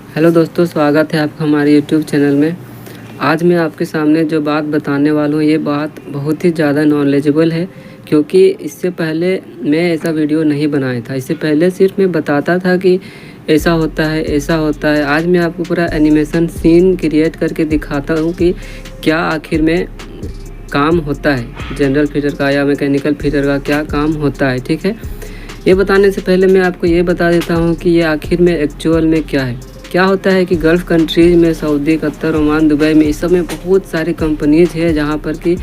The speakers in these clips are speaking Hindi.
हेलो दोस्तों, स्वागत है आपका हमारे यूट्यूब चैनल में। आज मैं आपके सामने जो बात बताने वाला हूँ ये बात बहुत ही ज़्यादा नॉलेजेबल है, क्योंकि इससे पहले मैं ऐसा वीडियो नहीं बनाया था। इससे पहले सिर्फ मैं बताता था कि ऐसा होता है, ऐसा होता है। आज मैं आपको पूरा एनिमेशन सीन क्रिएट करके दिखाता हूँ कि क्या आखिर में काम होता है, जनरल फीचर का या मैकेनिकल फीचर का क्या काम होता है। ठीक है, ये बताने से पहले मैं आपको ये बता देता हूँ कि ये आखिर में एक्चुअल में क्या है। क्या होता है कि गल्फ़ कंट्रीज़ में, सऊदी, कतर, ओमान, दुबई में, इस सब में बहुत सारी कंपनीज़ है जहाँ पर कि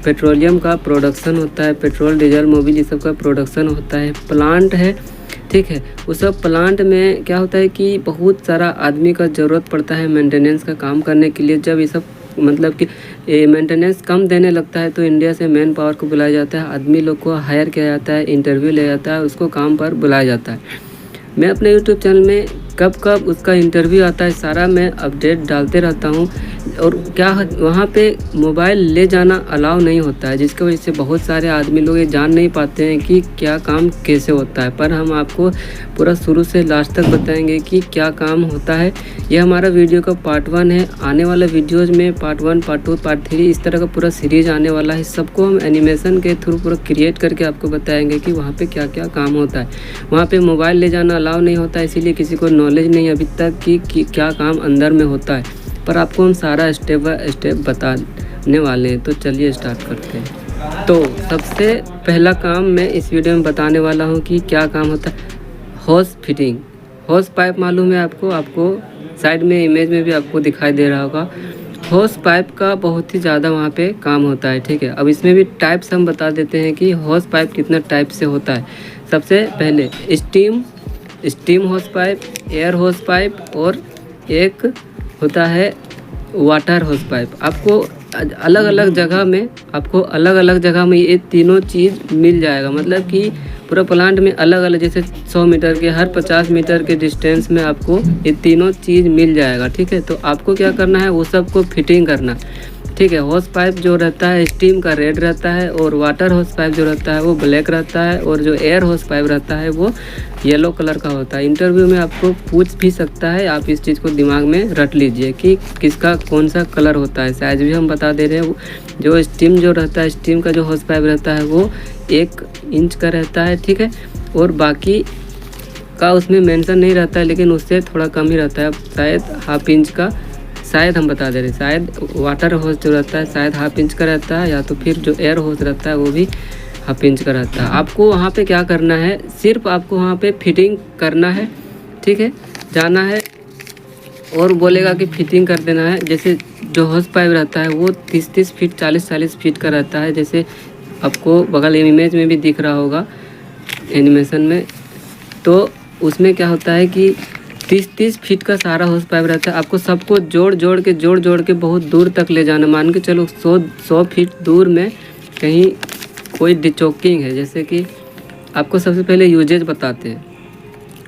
पेट्रोलियम का प्रोडक्शन होता है, पेट्रोल, डीजल, मोबिल, ये सब का प्रोडक्शन होता है। प्लांट है, ठीक है। उस सब प्लांट में क्या होता है कि बहुत सारा आदमी का ज़रूरत पड़ता है मेंटेनेंस का काम करने के लिए। जब ये सब मतलब कि मेंटेनेंस कम देने लगता है तो इंडिया से मैन पावर को बुलाया जाता है, आदमी लोग को हायर किया जाता है, इंटरव्यू लिया जाता है, उसको काम पर बुलाया जाता है। मैं अपने यूट्यूब चैनल में कब कब उसका इंटरव्यू आता है सारा मैं अपडेट डालते रहता हूँ। और क्या वहाँ पे मोबाइल ले जाना अलाउ नहीं होता है, जिसकी वजह से बहुत सारे आदमी लोग ये जान नहीं पाते हैं कि क्या काम कैसे होता है। पर हम आपको पूरा शुरू से लास्ट तक बताएंगे कि क्या काम होता है। ये हमारा वीडियो का पार्ट 1 है। आने वाले वीडियोज़ में पार्ट 1, पार्ट 2, पार्ट 3 इस तरह का पूरा सीरीज़ आने वाला है। सबको हम एनिमेशन के थ्रू पूरा क्रिएट करके आपको बताएंगे कि वहाँ पे क्या क्या काम होता है। वहाँ पे मोबाइल ले जाना अलाउ नहीं होता है, इसीलिए किसी को नॉलेज नहीं अभी तक कि क्या काम अंदर में होता है। पर आपको हम सारा स्टेप बाय स्टेप बताने वाले हैं। तो चलिए स्टार्ट करते हैं। तो सबसे पहला काम मैं इस वीडियो में बताने वाला हूँ कि क्या काम होता है। होस फिटिंग, होस पाइप मालूम है आपको साइड में इमेज में भी आपको दिखाई दे रहा होगा। होस पाइप का बहुत ही ज़्यादा वहाँ पे काम होता है, ठीक है। अब इसमें भी टाइप्स हम बता देते हैं कि होस पाइप कितना टाइप से होता है। सबसे पहले स्टीम होस पाइप, एयर होस पाइप और एक होता है वाटर होस पाइप। आपको अलग अलग जगह में ये तीनों चीज़ मिल जाएगा। मतलब कि पूरा प्लांट में अलग अलग, जैसे 100 मीटर के हर 50 मीटर के डिस्टेंस में आपको ये तीनों चीज़ मिल जाएगा, ठीक है। तो आपको क्या करना है, वो सब को फिटिंग करना, ठीक है। होस पाइप जो रहता है स्टीम का रेड रहता है, और वाटर होस पाइप जो रहता है वो ब्लैक रहता है, और जो एयर होस पाइप रहता है वो येलो कलर का होता है। इंटरव्यू में आपको पूछ भी सकता है, आप इस चीज़ को दिमाग में रट लीजिए कि किसका कौन सा कलर होता है। साइज भी हम बता दे रहे हैं। जो स्टीम जो रहता है, स्टीम का जो होस पाइप रहता है वो 1 इंच का रहता है, ठीक है। और बाकी का उसमें मेंशन नहीं रहता है, लेकिन उससे थोड़ा कम ही रहता है, शायद ½ इंच का, शायद हम बता दे रहे हैं। शायद वाटर होस जो रहता है शायद ½ इंच का रहता है, या तो फिर जो एयर होस रहता है वो भी ½ इंच का रहता है। आपको वहाँ पे क्या करना है, सिर्फ आपको वहाँ पे फिटिंग करना है, ठीक है। जाना है और बोलेगा कि फिटिंग कर देना है। जैसे जो होस पाइप रहता है वो 30-30 फीट, 40-40 फीट का रहता है, जैसे आपको बगल इमेज में भी दिख रहा होगा एनिमेशन में। तो उसमें क्या होता है कि 30-30 फीट का सारा होस पाइप रहता है। आपको सबको जोड़ जोड़ के बहुत दूर तक ले जाना। मान के चलो 100 फीट दूर में कहीं कोई डिचोकिंग है, जैसे कि आपको सबसे पहले यूजेज बताते हैं।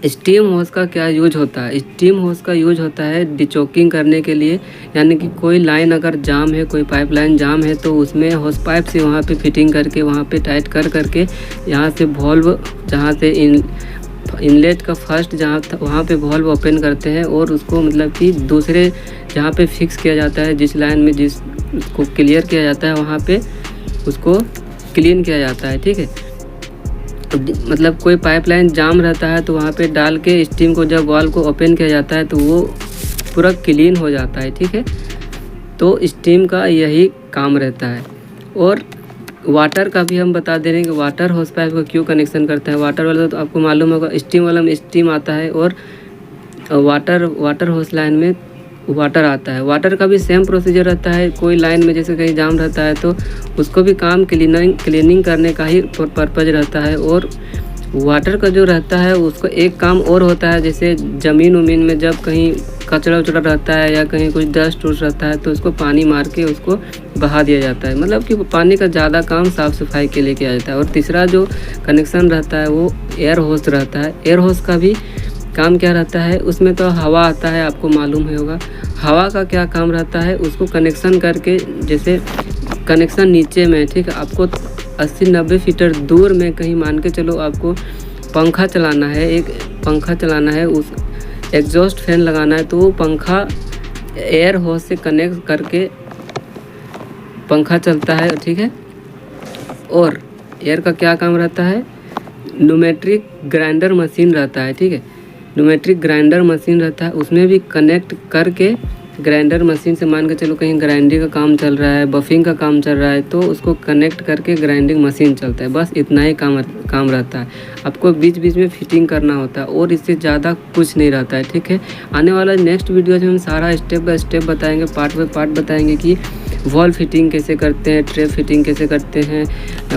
स्टीम होस का क्या यूज होता है। स्टीम होस का यूज होता है डिचोकिंग करने के लिए, यानी कि कोई लाइन अगर जाम है, कोई पाइपलाइन जाम है, तो उसमें होस पाइप से वहाँ पे फिटिंग करके वहाँ पे टाइट करके यहाँ से वॉल्व, जहाँ से इनलेट का फर्स्ट जहाँ वहाँ पे वॉल्व ओपन करते हैं, और उसको मतलब कि दूसरे जहाँ पे फिक्स किया जाता है, जिस लाइन में जिसको क्लियर किया जाता है वहाँ पे उसको क्लीन किया जाता है, ठीक है। मतलब कोई पाइपलाइन जाम रहता है तो वहाँ पे डाल के स्टीम को जब वॉल्व को ओपन किया जाता है तो वो पूरा क्लीन हो जाता है, ठीक है। तो स्टीम का यही काम रहता है। और वाटर का भी हम बता दे रहे हैं कि वाटर होस पाइप को क्यों कनेक्शन करते हैं। वाटर वाला तो आपको मालूम होगा, स्टीम वाला में स्टीम आता है, और वाटर होस लाइन में वाटर आता है। वाटर का भी सेम प्रोसीजर रहता है। कोई लाइन में जैसे कहीं जाम रहता है तो उसको भी काम क्लीनिंग करने का ही पर्पज़ रहता है। और वाटर का जो रहता है उसको एक काम और होता है, जैसे ज़मीन में जब कहीं कचरा उचड़ा रहता है या कहीं कुछ डस्ट उस्ट रहता है तो उसको पानी मार के उसको बहा दिया जाता है। मतलब कि पानी का ज़्यादा काम साफ़ सफाई के लिए किया जाता है। और तीसरा जो कनेक्शन रहता है वो एयर होस रहता है। एयर होस का भी काम क्या रहता है, उसमें तो हवा आता है, आपको मालूम ही होगा। हवा का क्या काम रहता है, उसको कनेक्शन करके, जैसे कनेक्शन नीचे में, ठीक है, आपको 80-90 फीट दूर में कहीं मान के चलो आपको पंखा चलाना है, एक पंखा चलाना है, उस एग्जॉस्ट फैन लगाना है तो वो पंखा एयर होस से कनेक्ट करके पंखा चलता है, ठीक है। और एयर का क्या काम रहता है, न्यूमेट्रिक ग्राइंडर मशीन रहता है, ठीक है। न्यूमेट्रिक ग्राइंडर मशीन रहता है, उसमें भी कनेक्ट करके ग्राइंडर मशीन से मान के चलो कहीं ग्राइंडिंग का काम चल रहा है, बफिंग का काम चल रहा है, तो उसको कनेक्ट करके ग्राइंडिंग मशीन चलता है। बस इतना ही काम रहता है। आपको बीच बीच में फिटिंग करना होता है और इससे ज़्यादा कुछ नहीं रहता है, ठीक है। आने वाला नेक्स्ट वीडियो में हम सारा स्टेप बाय स्टेप बताएंगे, पार्ट बाय पार्ट बताएंगे कि वॉल फिटिंग कैसे करते हैं, ट्रे फिटिंग कैसे करते हैं,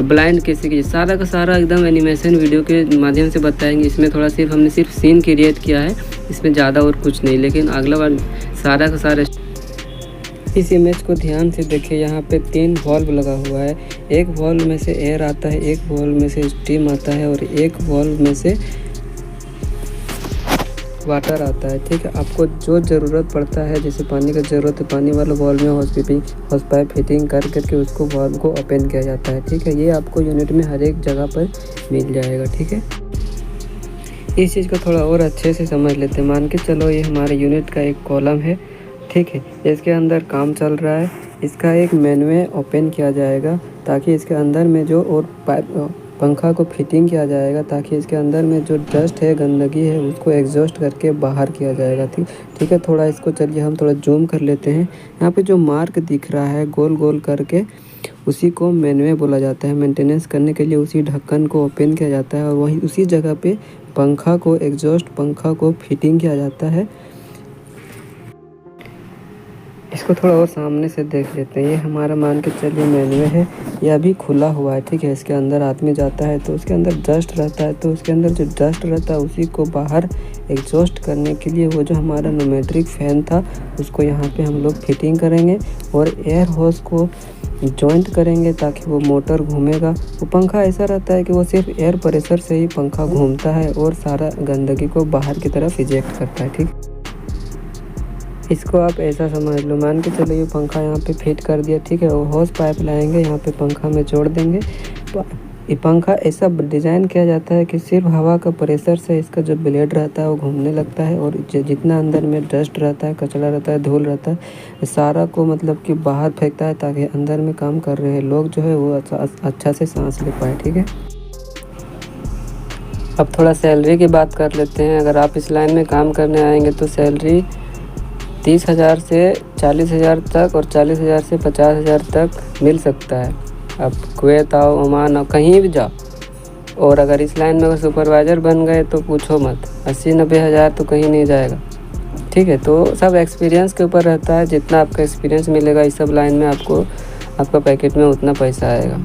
ब्लाइंड कैसे कीजिए, सारा का सारा एकदम एनिमेशन वीडियो के माध्यम से बताएंगे। इसमें थोड़ा हमने सिर्फ सीन क्रिएट किया है, इसमें ज़्यादा और कुछ नहीं, लेकिन अगला बार सारा का सारा। इस इमेज को ध्यान से देखिए, यहाँ पे 3 वॉल्व लगा हुआ है। एक वॉल्व में से एयर आता है, एक वॉल्व में से स्टीम आता है और एक वॉल्व में से वाटर आता है, ठीक है। आपको जो ज़रूरत पड़ता है, जैसे पानी का ज़रूरत है, पानी वाला वॉल्व में हॉस पाइप फिटिंग कर करके उसको वॉल्व को ओपन किया जाता है, ठीक है। ये आपको यूनिट में हर एक जगह पर मिल जाएगा, ठीक है। इस चीज़ को थोड़ा और अच्छे से समझ लेते हैं। मान के चलो ये हमारे यूनिट का एक कॉलम है, ठीक है। इसके अंदर काम चल रहा है, इसका एक मेनवे ओपन किया जाएगा ताकि इसके अंदर में जो और पंखा को फिटिंग किया जाएगा ताकि इसके अंदर में जो डस्ट है, गंदगी है, उसको एग्जॉस्ट करके बाहर किया जाएगा, ठीक है। थोड़ा इसको चलिए हम थोड़ा जूम कर लेते हैं। यहाँ पे जो मार्क दिख रहा है गोल गोल करके, उसी को मेनवे बोला जाता है। मेंटेनेंस करने के लिए उसी ढक्कन को ओपन किया जाता है और वहीं उसी जगह पे पंखा को एग्जॉस्ट पंखा को फिटिंग किया जाता है। इसको थोड़ा और सामने से देख लेते हैं। ये हमारा मान के चलिए मेन्यू है, ये अभी खुला हुआ है, ठीक है। इसके अंदर आदमी जाता है तो उसके अंदर डस्ट रहता है, तो उसके अंदर जो डस्ट रहता है उसी को बाहर एग्जॉस्ट करने के लिए वो जो हमारा न्यूमेट्रिक फ़ैन था उसको यहाँ पे हम लोग फिटिंग करेंगे और एयर होस को जॉइंट करेंगे ताकि वो मोटर घूमेगा। वो पंखा ऐसा रहता है कि वो सिर्फ एयर प्रेशर से ही पंखा घूमता है और सारा गंदगी को बाहर की तरफ इजेक्ट करता है, ठीक। इसको आप ऐसा समझ लो, मान के चलो ये पंखा यहाँ पे फिट कर दिया, ठीक है। वो हॉस पाइप लाएंगे, यहाँ पे पंखा में जोड़ देंगे। ये पंखा ऐसा डिज़ाइन किया जाता है कि सिर्फ हवा का प्रेशर से इसका जो ब्लेड रहता है वो घूमने लगता है और जितना अंदर में डस्ट रहता है, कचरा रहता है, धूल रहता है, सारा को मतलब कि बाहर फेंकता है ताकि अंदर में काम कर रहे हैं लोग जो है वो अच्छा से सांस ले पाए, ठीक है। अब थोड़ा सैलरी की बात कर लेते हैं। अगर आप इस लाइन में काम करने आएंगे तो सैलरी 30,000 से 40,000 तक और 40,000 से 50,000 तक मिल सकता है। आप कुवैत आओ, ओमान आओ, कहीं भी जाओ। और अगर इस लाइन में अगर सुपरवाइज़र बन गए तो पूछो मत, 80-90 हज़ार तो कहीं नहीं जाएगा, ठीक है। तो सब एक्सपीरियंस के ऊपर रहता है, जितना आपका एक्सपीरियंस मिलेगा इस सब लाइन में आपको आपका पैकेट में उतना पैसा आएगा।